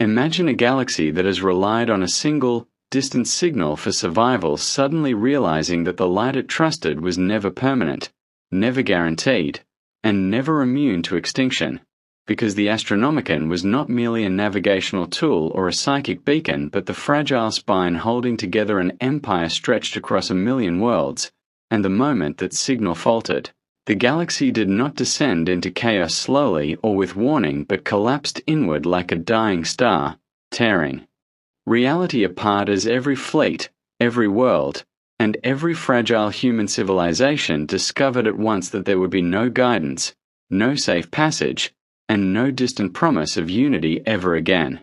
Imagine a galaxy that has relied on a single, distant signal for survival suddenly realizing that the light it trusted was never permanent, never guaranteed, and never immune to extinction, because the Astronomican was not merely a navigational tool or a psychic beacon but the fragile spine holding together an empire stretched across 1,000,000 worlds, and the moment that signal faltered, the galaxy did not descend into chaos slowly or with warning but collapsed inward like a dying star, tearing reality apart as every fleet, every world, and every fragile human civilization discovered at once that there would be no guidance, no safe passage, and no distant promise of unity ever again.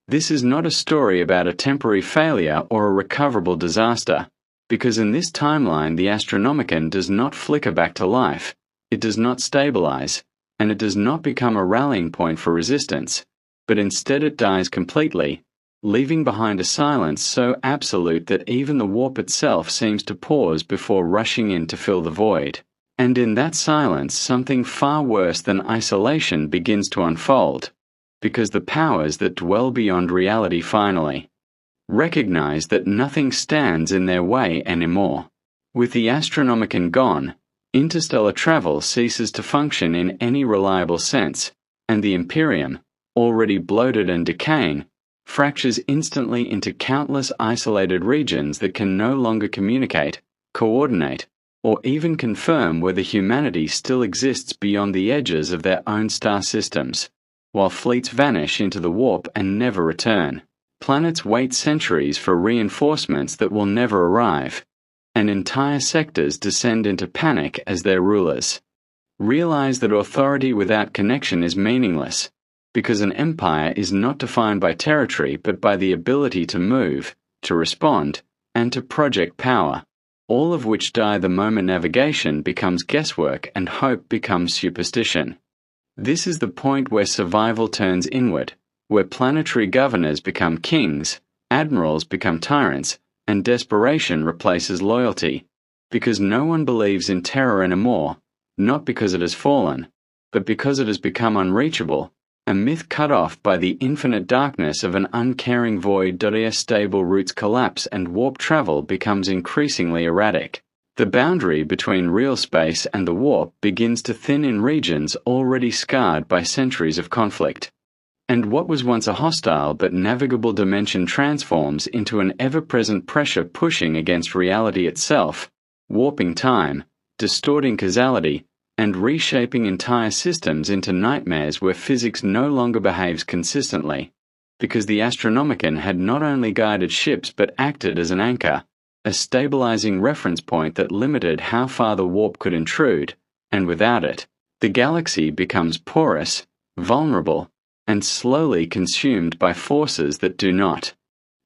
This is not a story about a temporary failure or a recoverable disaster, because in this timeline the Astronomican does not flicker back to life, it does not stabilize, and it does not become a rallying point for resistance, but instead it dies completely, leaving behind a silence so absolute that even the warp itself seems to pause before rushing in to fill the void. And in that silence something far worse than isolation begins to unfold, because the powers that dwell beyond reality finally recognize that nothing stands in their way anymore. With the Astronomican gone, interstellar travel ceases to function in any reliable sense, and the Imperium, already bloated and decaying, fractures instantly into countless isolated regions that can no longer communicate, coordinate, or even confirm whether humanity still exists beyond the edges of their own star systems, while fleets vanish into the warp and never return. Planets wait centuries for reinforcements that will never arrive, and entire sectors descend into panic as their rulers realize that authority without connection is meaningless, because an empire is not defined by territory but by the ability to move, to respond, and to project power, all of which die the moment navigation becomes guesswork and hope becomes superstition. This is the point where survival turns inward, where planetary governors become kings, admirals become tyrants, and desperation replaces loyalty, because no one believes in terror anymore, not because it has fallen, but because it has become unreachable, a myth cut off by the infinite darkness of an uncaring void. As stable routes collapse and warp travel becomes increasingly erratic. The boundary between real space and the warp begins to thin in regions already scarred by centuries of conflict. And what was once a hostile but navigable dimension transforms into an ever-present pressure pushing against reality itself, warping time, distorting causality, and reshaping entire systems into nightmares where physics no longer behaves consistently, because the Astronomican had not only guided ships but acted as an anchor, a stabilizing reference point that limited how far the warp could intrude, and without it, the galaxy becomes porous, vulnerable, and slowly consumed by forces that do not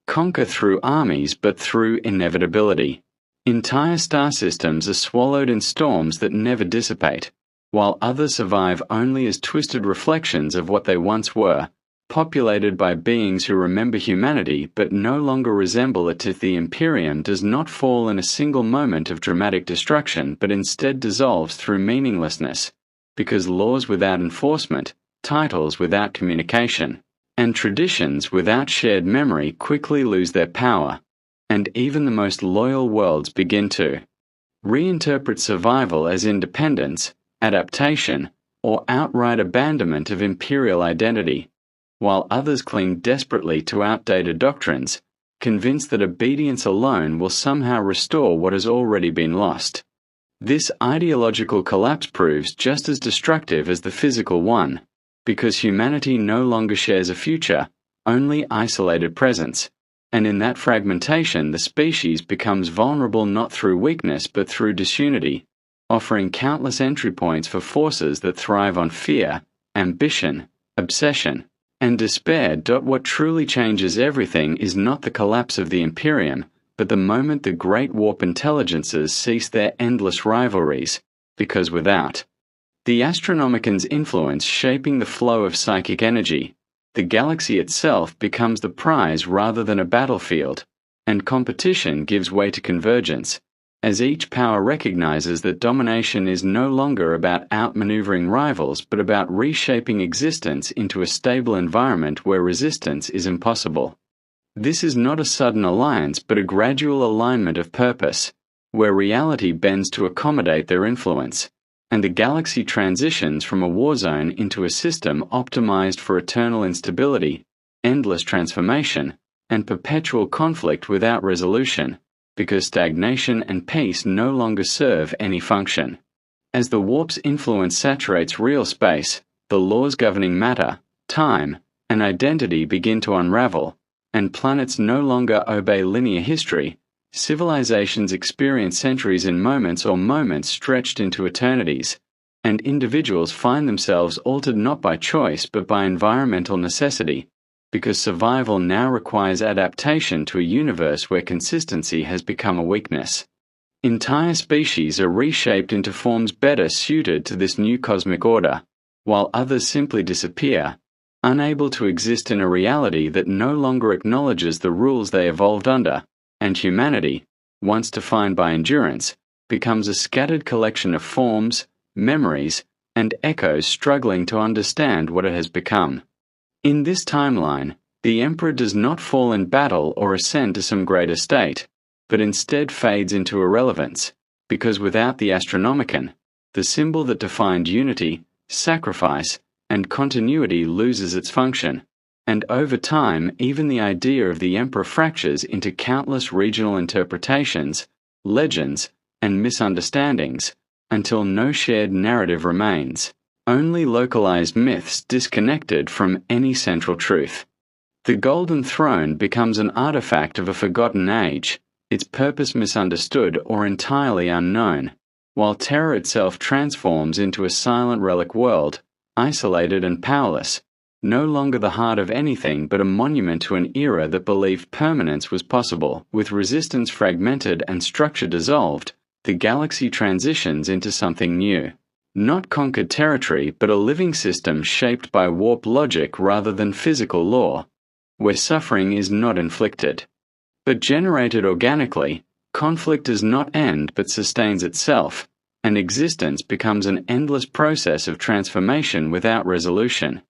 conquer through armies but through inevitability. Entire star systems are swallowed in storms that never dissipate, while others survive only as twisted reflections of what they once were, populated by beings who remember humanity but no longer resemble it. The Imperium does not fall in a single moment of dramatic destruction but instead dissolves through meaninglessness, because laws without enforcement, titles without communication, and traditions without shared memory quickly lose their power, and even the most loyal worlds begin to reinterpret survival as independence, adaptation, or outright abandonment of imperial identity, while others cling desperately to outdated doctrines, convinced that obedience alone will somehow restore what has already been lost. This ideological collapse proves just as destructive as the physical one, because humanity no longer shares a future, only isolated presence, and in that fragmentation the species becomes vulnerable not through weakness but through disunity, offering countless entry points for forces that thrive on fear, ambition, obsession, and despair. What truly changes everything is not the collapse of the Imperium, but the moment the great warp intelligences cease their endless rivalries, because without the Astronomican's influence shaping the flow of psychic energy, the galaxy itself becomes the prize rather than a battlefield, and competition gives way to convergence, as each power recognizes that domination is no longer about outmaneuvering rivals but about reshaping existence into a stable environment where resistance is impossible. This is not a sudden alliance but a gradual alignment of purpose, where reality bends to accommodate their influence, and the galaxy transitions from a war zone into a system optimized for eternal instability, endless transformation, and perpetual conflict without resolution, because stagnation and peace no longer serve any function. As the warp's influence saturates real space, the laws governing matter, time, and identity begin to unravel, and planets no longer obey linear history. Civilizations experience centuries in moments or moments stretched into eternities, and individuals find themselves altered not by choice but by environmental necessity, because survival now requires adaptation to a universe where consistency has become a weakness. Entire species are reshaped into forms better suited to this new cosmic order, while others simply disappear, unable to exist in a reality that no longer acknowledges the rules they evolved under, and humanity, once defined by endurance, becomes a scattered collection of forms, memories, and echoes struggling to understand what it has become. In this timeline, the Emperor does not fall in battle or ascend to some greater state, but instead fades into irrelevance, because without the Astronomican, the symbol that defined unity, sacrifice, and continuity loses its function, and over time even the idea of the Emperor fractures into countless regional interpretations, legends, and misunderstandings, until no shared narrative remains. Only localized myths disconnected from any central truth. The Golden Throne becomes an artifact of a forgotten age, its purpose misunderstood or entirely unknown, while terror itself transforms into a silent relic world, isolated and powerless, no longer the heart of anything but a monument to an era that believed permanence was possible. With resistance fragmented and structure dissolved, the galaxy transitions into something new. Not conquered territory, but a living system shaped by warp logic rather than physical law, where suffering is not inflicted, but generated organically. Conflict does not end but sustains itself, and existence becomes an endless process of transformation without resolution,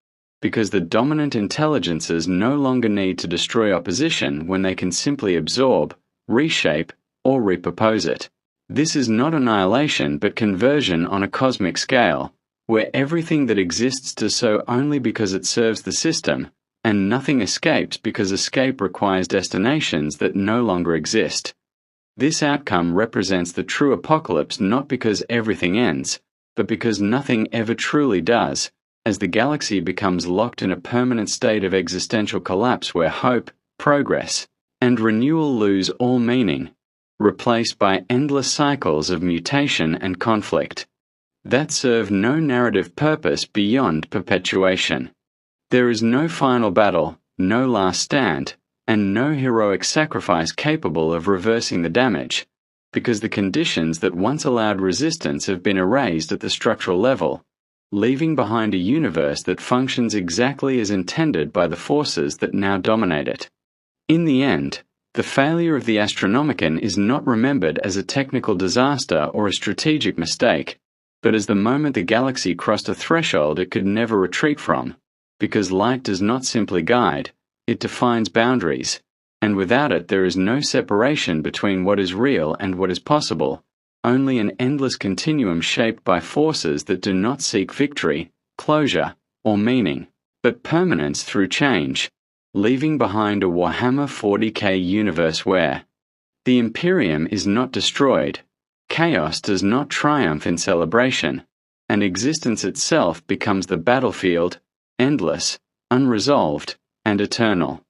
because the dominant intelligences no longer need to destroy opposition when they can simply absorb, reshape, or repurpose it. This is not annihilation but conversion on a cosmic scale, where everything that exists does so only because it serves the system, and nothing escapes because escape requires destinations that no longer exist. This outcome represents the true apocalypse not because everything ends, but because nothing ever truly does, as the galaxy becomes locked in a permanent state of existential collapse where hope, progress, and renewal lose all meaning, replaced by endless cycles of mutation and conflict that serve no narrative purpose beyond perpetuation. There is no final battle, no last stand, and no heroic sacrifice capable of reversing the damage, because the conditions that once allowed resistance have been erased at the structural level, leaving behind a universe that functions exactly as intended by the forces that now dominate it. In the end, the failure of the Astronomican is not remembered as a technical disaster or a strategic mistake, but as the moment the galaxy crossed a threshold it could never retreat from, because light does not simply guide, it defines boundaries, and without it there is no separation between what is real and what is possible, only an endless continuum shaped by forces that do not seek victory, closure, or meaning, but permanence through change, leaving behind a Warhammer 40K universe where the Imperium is not destroyed, chaos does not triumph in celebration, and existence itself becomes the battlefield, endless, unresolved, and eternal.